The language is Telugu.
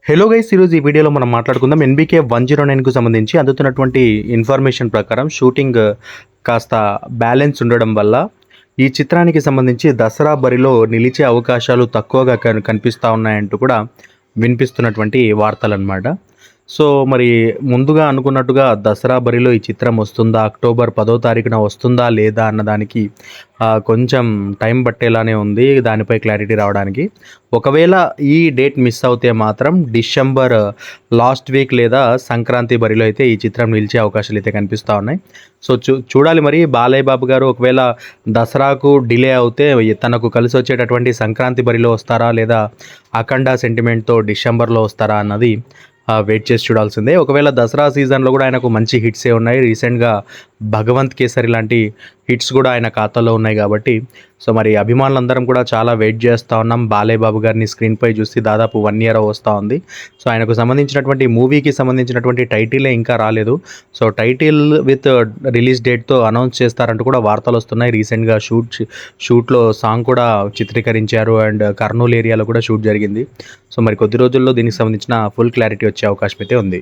హలో గైస్, ఈరోజు ఈ వీడియోలో మనం మాట్లాడుకుందాం ఎన్బీకే 109కు సంబంధించి అందుతున్నటువంటి ఇన్ఫర్మేషన్ ప్రకారం షూటింగ్ కాస్త బ్యాలెన్స్ ఉండడం వల్ల ఈ చిత్రానికి సంబంధించి దసరా బరిలో నిలిచే అవకాశాలు తక్కువగా కనిపిస్తూ ఉన్నాయంటూ కూడా వినిపిస్తున్నటువంటి వార్తలు అనమాట. సో మరి ముందుగా అనుకున్నట్టుగా దసరా బరిలో ఈ చిత్రం వస్తుందా, అక్టోబర్ 10వ తారీఖున వస్తుందా లేదా అన్నదానికి కొంచెం టైం పట్టేలానే ఉంది దానిపై క్లారిటీ రావడానికి. ఒకవేళ ఈ డేట్ మిస్ అవుతే మాత్రం డిసెంబర్ లాస్ట్ వీక్ లేదా సంక్రాంతి బరిలో అయితే ఈ చిత్రం నిలిచే అవకాశాలు అయితే కనిపిస్తూ ఉన్నాయి. సో చూడాలి మరి బాలయ్య బాబు గారు ఒకవేళ దసరాకు డిలే అవుతే తనకు కలిసి వచ్చేటటువంటి సంక్రాంతి బరిలో వస్తారా లేదా అఖండ సెంటిమెంట్తో డిసెంబర్లో వస్తారా అన్నది వెయిట్ చేసి చూడాల్సిందే. ఒకవేళ దసరా సీజన్లో కూడా ఆయనకు మంచి హిట్సే ఉన్నాయి. రీసెంట్గా భగవంత్ కేసరి లాంటి హిట్స్ కూడా ఆయన ఖాతాలో ఉన్నాయి కాబట్టి సో మరి అభిమానులందరం కూడా చాలా వెయిట్ చేస్తూ ఉన్నాం. బాలయ్య బాబు గారిని స్క్రీన్పై చూసి దాదాపు 1 year వస్తూ ఉంది. సో ఆయనకు సంబంధించినటువంటి మూవీకి సంబంధించినటువంటి టైటిలే ఇంకా రాలేదు. సో టైటిల్ విత్ రిలీజ్ డేట్తో అనౌన్స్ చేస్తారంటూ కూడా వార్తలు వస్తున్నాయి. రీసెంట్గా షూట్లో సాంగ్ కూడా చిత్రీకరించారు అండ్ కర్నూలు ఏరియాలో కూడా షూట్ జరిగింది. సో మరి కొద్ది రోజుల్లో దీనికి సంబంధించిన ఫుల్ క్లారిటీ వచ్చే అవకాశం అయితే ఉంది.